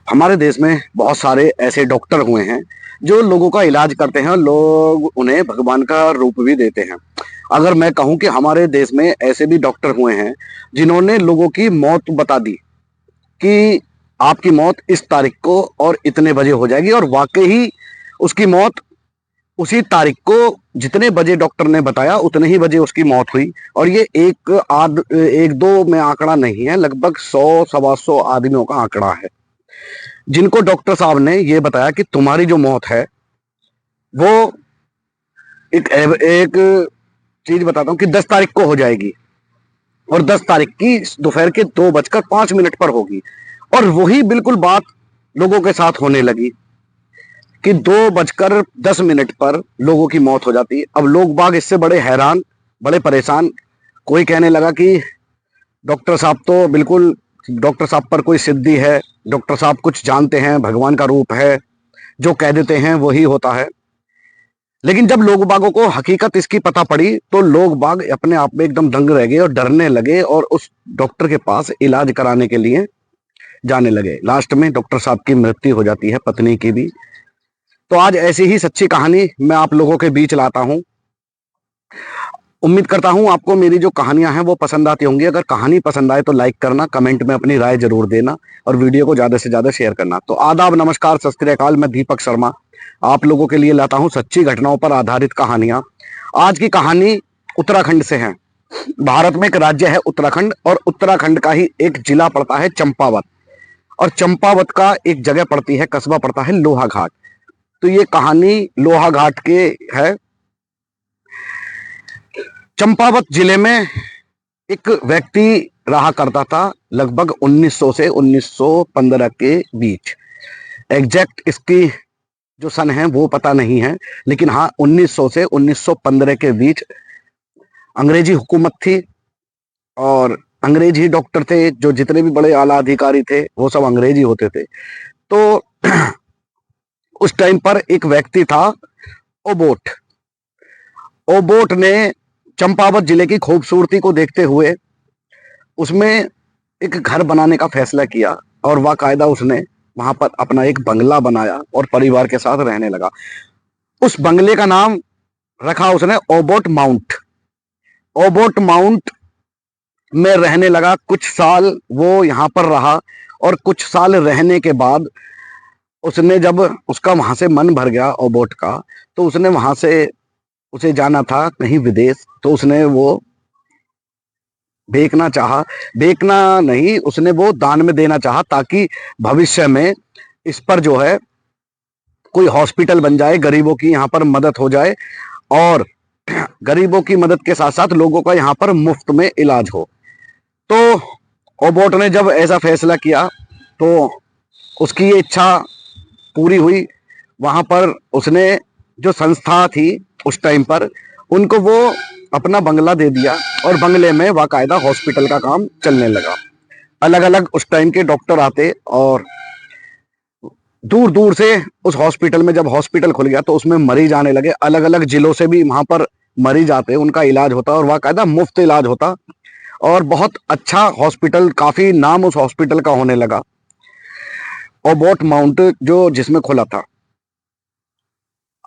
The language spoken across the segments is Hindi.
हमारे देश में बहुत सारे ऐसे डॉक्टर हुए हैं जो लोगों का इलाज करते हैं और लोग उन्हें भगवान का रूप भी देते हैं। अगर मैं कहूं कि हमारे देश में ऐसे भी डॉक्टर हुए हैं जिन्होंने लोगों की मौत बता दी कि आपकी मौत इस तारीख को और इतने बजे हो जाएगी, और वाकई ही उसकी मौत उसी तारीख को जितने बजे डॉक्टर ने बताया उतने ही बजे उसकी मौत हुई। और ये एक दो में आंकड़ा नहीं है, लगभग 100 सवा 100 आदमियों का आंकड़ा है जिनको डॉक्टर साहब ने ये बताया कि तुम्हारी जो मौत है वो एक चीज बताता हूँ कि 10 तारीख को हो जाएगी, और 10 तारीख की दोपहर के 2:05 पर होगी। और वही बिल्कुल बात लोगों के साथ होने लगी कि 2:10 पर लोगों की मौत हो जाती है। अब लोग बाग इससे बड़े हैरान, बड़े परेशान। कोई कहने लगा कि डॉक्टर साहब तो बिल्कुल, डॉक्टर साहब पर कोई सिद्धि है, डॉक्टर साहब कुछ जानते हैं, भगवान का रूप है, जो कह देते हैं वही होता है। लेकिन जब लोग बागों को हकीकत इसकी पता पड़ी तो लोग बाग अपने आप में एकदम दंग रह गए और डरने लगे और उस डॉक्टर के पास इलाज कराने के लिए जाने लगे। लास्ट में डॉक्टर साहब की मृत्यु हो जाती है, पत्नी की भी। तो आज ऐसी ही सच्ची कहानी मैं आप लोगों के बीच लाता हूं। उम्मीद करता हूं आपको मेरी जो कहानियां हैं वो पसंद आती होंगी। अगर कहानी पसंद आए तो लाइक करना, कमेंट में अपनी राय जरूर देना और वीडियो को ज्यादा से ज्यादा शेयर करना। तो आदाब, नमस्कार, सत श्री अकाल। मैं दीपक शर्मा आप लोगों के लिए लाता हूं सच्ची घटनाओं पर आधारित कहानियां। आज की कहानी उत्तराखंड से है। भारत में एक राज्य है उत्तराखंड, और उत्तराखंड का ही एक जिला पड़ता है चंपावत, और चंपावत का एक जगह पड़ती है, कस्बा पड़ता है लोहाघाट। तो ये कहानी लोहाघाट के है। चंपावत जिले में एक व्यक्ति रहा करता था लगभग 1900 से 1915 के बीच। एग्जैक्ट इसकी जो सन है वो पता नहीं है, लेकिन हाँ 1900 से 1915 के बीच अंग्रेजी हुकूमत थी, और अंग्रेजी डॉक्टर थे। जो जितने भी बड़े आला अधिकारी थे वो सब अंग्रेजी होते थे। तो उस टाइम पर एक व्यक्ति था ओबोट। ओबोट ने चंपावत जिले की खूबसूरती को देखते हुए उसमें एक घर बनाने का फैसला किया, और बाकायदा उसने वहां पर अपना एक बंगला बनाया और परिवार के साथ रहने लगा। उस बंगले का नाम रखा उसने ओबोट माउंट। ओबोट माउंट में रहने लगा। कुछ साल वो यहाँ पर रहा, और कुछ साल रहने के बाद उसने, जब उसका वहां से मन भर गया ओबोट का, तो उसने वहां से, उसे जाना था कहीं विदेश, तो उसने वो बेचना चाहा, बेचना नहीं, उसने वो दान में देना चाहा, ताकि भविष्य में इस पर जो है कोई हॉस्पिटल बन जाए, गरीबों की यहाँ पर मदद हो जाए, और गरीबों की मदद के साथ साथ लोगों का यहाँ पर मुफ्त में इलाज हो। तो ओबोट ने जब ऐसा फैसला किया तो उसकी ये इच्छा पूरी हुई। वहां पर उसने, जो संस्था थी उस टाइम पर, उनको वो अपना बंगला दे दिया, और बंगले में बाकायदा हॉस्पिटल का काम चलने लगा। अलग अलग उस टाइम के डॉक्टर आते, और दूर दूर से उस हॉस्पिटल में, जब हॉस्पिटल खुल गया तो उसमें मरीज आने लगे। अलग अलग जिलों से भी वहां पर मरीज आते, उनका इलाज होता, और बाकायदा मुफ्त इलाज होता, और बहुत अच्छा हॉस्पिटल, काफी नाम उस हॉस्पिटल का होने लगा, ओबोट माउंट जो जिसमें खुला था।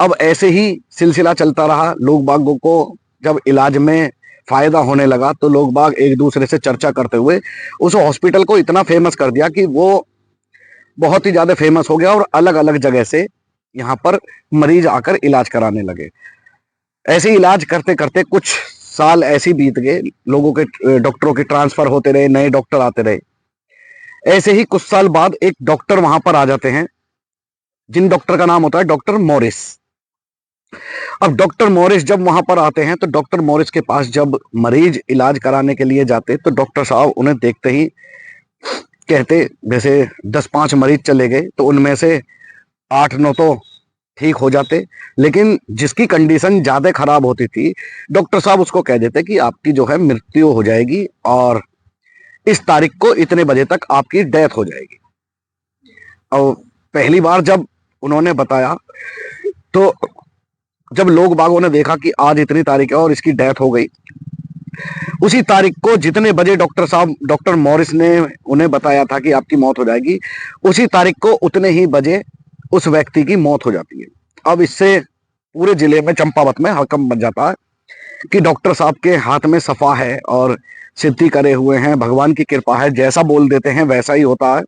अब ऐसे ही सिलसिला चलता रहा। लोग बागों को जब इलाज में फायदा होने लगा तो लोग बाग एक दूसरे से चर्चा करते हुए उस हॉस्पिटल को इतना फेमस कर दिया कि वो बहुत ही ज्यादा फेमस हो गया, और अलग अलग जगह से यहाँ पर मरीज आकर इलाज कराने लगे। ऐसे इलाज करते करते कुछ साल ऐसे बीत गए, लोगों के, डॉक्टरों के ट्रांसफर होते रहे, नए डॉक्टर आते रहे। ऐसे ही कुछ साल बाद एक डॉक्टर वहां पर आ जाते हैं, जिन डॉक्टर का नाम होता है डॉक्टर मॉरिस। अब डॉक्टर मॉरिस जब वहां पर आते हैं तो डॉक्टर मॉरिस के पास जब मरीज इलाज कराने के लिए जाते तो डॉक्टर साहब उन्हें देखते ही कहते, जैसे 10-5 मरीज चले गए तो उनमें से 8-9 तो ठीक हो जाते, लेकिन जिसकी कंडीशन ज्यादा खराब होती थी डॉक्टर साहब उसको कह देते कि आपकी जो है मृत्यु हो जाएगी, और इस तारीख को इतने बजे तक आपकी डेथ हो जाएगी। और पहली बार जब उन्होंने बताया तो जब लोग बागों ने देखा कि आज इतनी तारीख है और इसकी डेथ हो गई, उसी तारीख को जितने बजे डॉक्टर साहब, डॉक्टर मॉरिस ने उन्हें बताया था कि आपकी मौत हो जाएगी, उसी तारीख को उतने ही बजे उस व्यक्ति की मौत हो जाती है। अब इससे पूरे जिले में, चंपावत में हड़कंप मच जाता है कि डॉक्टर साहब के हाथ में सफा है और सिद्धि करे हुए हैं, भगवान की कृपा है, जैसा बोल देते हैं वैसा ही होता है।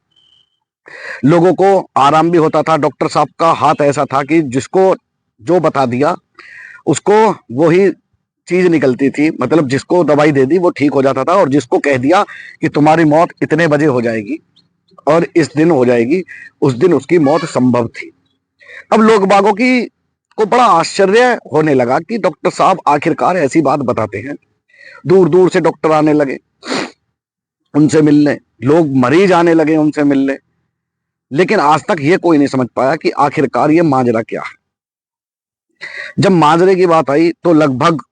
लोगों को आराम भी होता था। डॉक्टर साहब का हाथ ऐसा था कि जिसको जो बता दिया उसको वही चीज निकलती थी, मतलब जिसको दवाई दे दी वो ठीक हो जाता था, और जिसको कह दिया कि तुम्हारी मौत इतने बजे हो जाएगी और इस दिन हो जाएगी, उस दिन उसकी मौत संभव थी। अब लोग बागों की को बड़ा आश्चर्य होने लगा कि डॉक्टर साहब आखिरकार ऐसी बात बताते हैं। दूर दूर से डॉक्टर आने लगे उनसे मिलने, लोग मरीज आने लगे उनसे मिलने, लेकिन आज तक ये कोई नहीं समझ पाया कि आखिरकार ये माजरा क्या है। जब माजरे की बात आई तो लगभग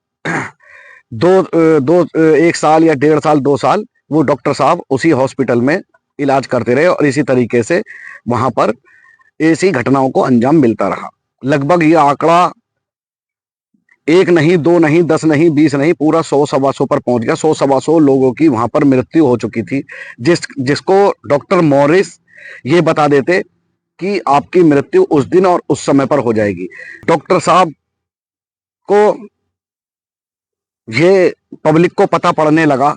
एक साल या 1.5 साल 2 साल वो डॉक्टर साहब उसी हॉस्पिटल में इलाज करते रहे, और इसी तरीके से वहां पर ऐसी घटनाओं को अंजाम मिलता रहा। लगभग ये आंकड़ा 1 नहीं, 2 नहीं, 10 नहीं, 20 नहीं, पूरा 100 सवा 100 पर पहुंच गया। 100 सवा 100 लोगों की वहां पर मृत्यु हो चुकी थी, जिसको डॉक्टर मॉरिस ये बता देते कि आपकी मृत्यु उस दिन और उस समय पर हो जाएगी। डॉक्टर साहब को ये पब्लिक को पता पड़ने लगा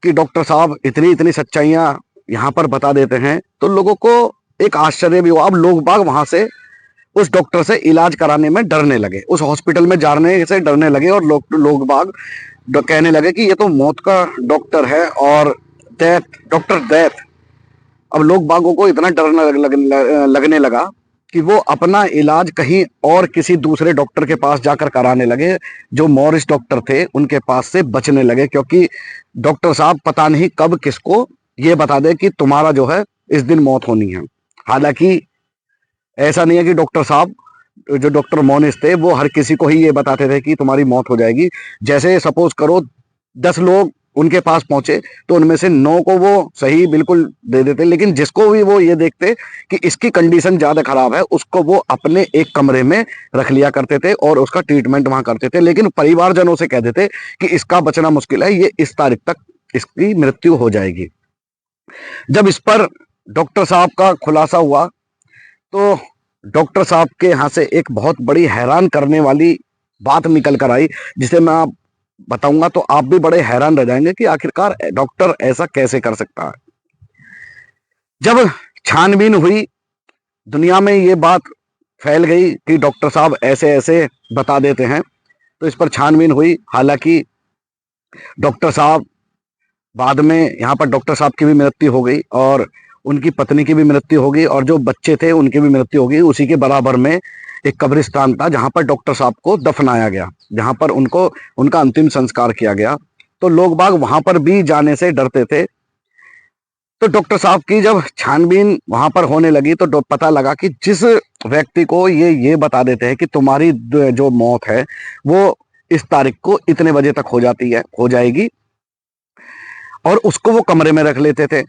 कि डॉक्टर साहब इतनी इतनी सच्चाइयां यहाँ पर बता देते हैं, तो लोगों को एक आश्चर्य भी हुआ। अब लोग बाग वहां से उस डॉक्टर से इलाज कराने में डरने लगे, उस हॉस्पिटल में जाने से डरने लगे, और लोग बाग कहने लगे कि ये तो मौत का डॉक्टर है और डॉक्टर डेथ। अब लोग बागों को इतना डर लगने लगा कि वो अपना इलाज कहीं और किसी दूसरे डॉक्टर के पास जाकर कराने लगे, जो मॉरिस डॉक्टर थे उनके पास से बचने लगे, क्योंकि डॉक्टर साहब पता नहीं कब किसको ये बता दे कि तुम्हारा जो है इस दिन मौत होनी है। हालांकि ऐसा नहीं है कि डॉक्टर साहब, जो डॉक्टर मॉरिस थे, वो हर किसी को ही ये बताते थे कि तुम्हारी मौत हो जाएगी। जैसे सपोज करो 10 लोग उनके पास पहुंचे तो उनमें से 9 को वो सही बिल्कुल दे देते, लेकिन जिसको भी वो ये देखते कि इसकी कंडीशन ज्यादा खराब है, उसको वो अपने एक कमरे में रख लिया करते थे और उसका ट्रीटमेंट वहां करते थे। लेकिन परिवारजनों से कह देते कि इसका बचना मुश्किल है, ये इस तारीख तक इसकी मृत्यु हो जाएगी। जब इस पर डॉक्टर साहब का खुलासा हुआ तो डॉक्टर साहब के यहाँ से एक बहुत बड़ी हैरान करने वाली बात निकल कर आई, जिसे मैं आप बताऊंगा तो आप भी बड़े हैरान रह जाएंगे कि आखिरकार डॉक्टर ऐसा कैसे कर सकता है। जब छानबीन हुई, दुनिया में ये बात फैल गई कि डॉक्टर साहब ऐसे ऐसे बता देते हैं, तो इस पर छानबीन हुई। हालांकि डॉक्टर साहब बाद में, यहाँ पर डॉक्टर साहब की भी मृत्यु हो गई और उनकी पत्नी की भी मृत्यु हो गई, और जो बच्चे थे उनकी भी मृत्यु हो गई। उसी के बराबर में एक कब्रिस्तान था जहां पर डॉक्टर साहब को दफनाया गया, जहां पर उनका अंतिम संस्कार किया गया। तो लोग बाग वहां पर भी जाने से डरते थे। तो डॉक्टर साहब की जब छानबीन वहां पर होने लगी तो पता लगा कि जिस व्यक्ति को ये बता देते हैं कि तुम्हारी जो मौत है वो इस तारीख को इतने बजे तक हो जाएगी, और उसको वो कमरे में रख लेते थे।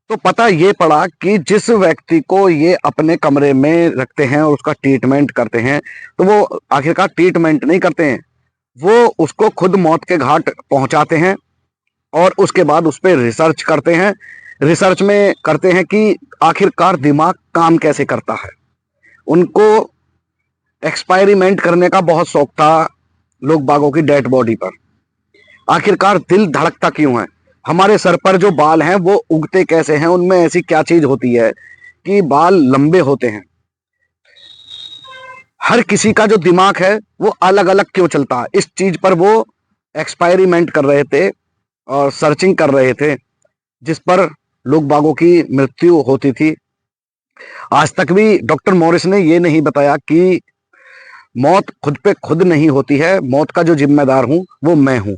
तो पता ये पड़ा कि जिस व्यक्ति को ये अपने कमरे में रखते हैं और उसका ट्रीटमेंट करते हैं, तो वो आखिरकार ट्रीटमेंट नहीं करते हैं, वो उसको खुद मौत के घाट पहुंचाते हैं और उसके बाद उस पर रिसर्च करते हैं। रिसर्च में करते हैं कि आखिरकार दिमाग काम कैसे करता है। उनको एक्सपेरिमेंट करने का बहुत शौक था लोग बागों की डेड बॉडी पर। आखिरकार दिल धड़कता क्यों है, हमारे सर पर जो बाल हैं वो उगते कैसे हैं, उनमें ऐसी क्या चीज होती है कि बाल लंबे होते हैं। हर किसी का जो दिमाग है वो अलग अलग क्यों चलता है, इस चीज पर वो एक्सपेरिमेंट कर रहे थे और सर्चिंग कर रहे थे, जिस पर लोग बागों की मृत्यु होती थी। आज तक भी डॉक्टर मॉरिस ने ये नहीं बताया कि मौत खुद पे खुद नहीं होती है, मौत का जो जिम्मेदार हूं वो मैं हूं।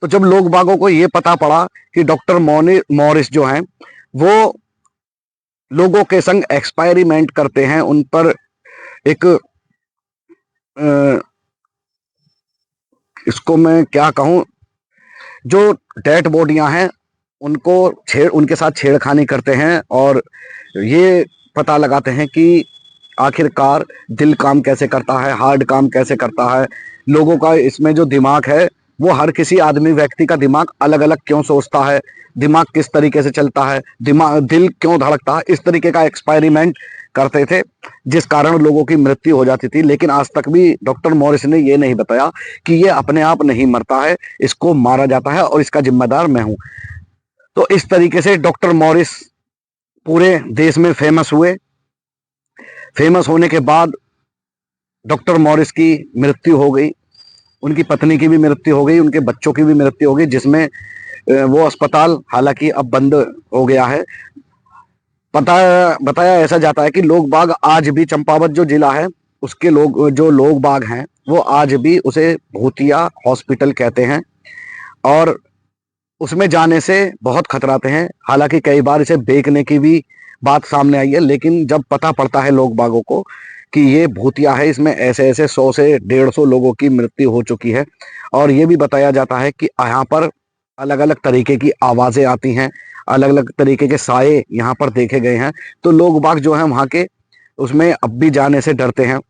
तो जब लोग बागों को ये पता पड़ा कि डॉक्टर मॉरिस जो हैं वो लोगों के संग एक्सपेरिमेंट करते हैं, उन पर एक इसको मैं क्या कहूं, जो डेड बॉडियां हैं उनको उनके साथ छेड़खानी करते हैं और ये पता लगाते हैं कि आखिरकार दिल काम कैसे करता है, हार्ट काम कैसे करता है, लोगों का इसमें जो दिमाग है वो हर किसी आदमी व्यक्ति का दिमाग अलग अलग क्यों सोचता है, दिमाग किस तरीके से चलता है, दिमाग दिल क्यों धड़कता है, इस तरीके का एक्सपेरिमेंट करते थे, जिस कारण लोगों की मृत्यु हो जाती थी। लेकिन आज तक भी डॉक्टर मॉरिस ने ये नहीं बताया कि ये अपने आप नहीं मरता है, इसको मारा जाता है और इसका जिम्मेदार मैं हूं। तो इस तरीके से डॉक्टर मॉरिस पूरे देश में फेमस हुए। फेमस होने के बाद डॉक्टर मॉरिस की मृत्यु हो गई, उनकी पत्नी की भी मृत्यु हो गई, उनके बच्चों की भी मृत्यु हो गई, जिसमें वो अस्पताल हालांकि अब बंद हो गया है। बताया ऐसा जाता है कि लोग बाग आज भी, चंपावत जो जिला है उसके लोग बाग हैं, वो आज भी उसे भूतिया हॉस्पिटल कहते हैं और उसमें जाने से बहुत खतराते हैं। हालांकि कई बार इसे बेचने की भी बात सामने आई है, लेकिन जब पता पड़ता है लोग बागों को कि ये भूतिया है, इसमें ऐसे ऐसे 100 से 150 लोगों की मृत्यु हो चुकी है, और ये भी बताया जाता है कि यहाँ पर अलग अलग तरीके की आवाजें आती हैं, अलग अलग तरीके के साए यहाँ पर देखे गए हैं, तो लोग बाग जो है वहाँ के उसमें अब भी जाने से डरते हैं।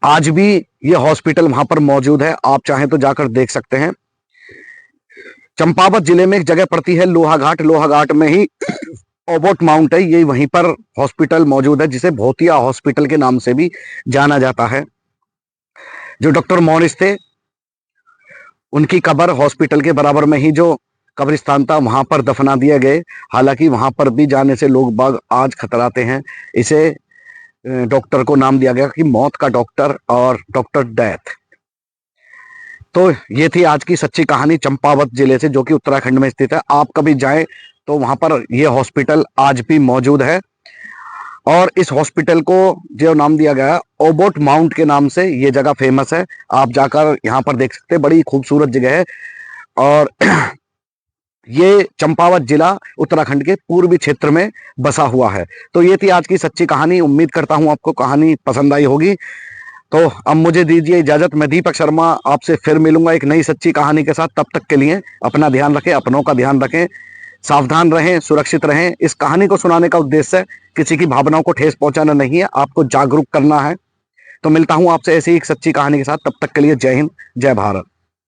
आज भी ये हॉस्पिटल वहां पर मौजूद है, आप चाहें तो जाकर देख सकते हैं। चंपावत जिले में एक जगह पड़ती है लोहाघाट, लोहाघाट में ही ओबोट माउंट है, ये वहीं पर हॉस्पिटल मौजूद है, जिसे भोतिया हॉस्पिटल के नाम से भी जाना जाता है। जो डॉक्टर मॉरिस थे उनकी कब्र हॉस्पिटल के बराबर में ही जो कब्रिस्तान था वहां पर दफना दिए गए। हालांकि वहां पर भी जाने से लोग बाग आज खतराते हैं। इसे डॉक्टर को नाम दिया गया कि मौत का डॉक्टर और डॉक्टर डेथ। तो ये थी आज की सच्ची कहानी चंपावत जिले से, जो कि उत्तराखंड में स्थित है। आप कभी जाएं तो वहां पर ये हॉस्पिटल आज भी मौजूद है, और इस हॉस्पिटल को जो नाम दिया गया है ओबोट माउंट के नाम से, ये जगह फेमस है। आप जाकर यहाँ पर देख सकते हैं, बड़ी खूबसूरत जगह है। और ये चंपावत जिला उत्तराखंड के पूर्वी क्षेत्र में बसा हुआ है। तो ये थी आज की सच्ची कहानी। उम्मीद करता हूं आपको कहानी पसंद आई होगी। तो अब मुझे दीजिए इजाजत, मैं दीपक शर्मा आपसे फिर मिलूंगा एक नई सच्ची कहानी के साथ। तब तक के लिए अपना ध्यान रखें, अपनों का ध्यान रखें, सावधान रहें, सुरक्षित रहें। इस कहानी को सुनाने का उद्देश्य किसी की भावनाओं को ठेस पहुंचाना नहीं है, आपको जागरूक करना है। तो मिलता हूं आपसे ऐसी एक सच्ची कहानी के साथ, तब तक के लिए जय हिंद, जय भारत।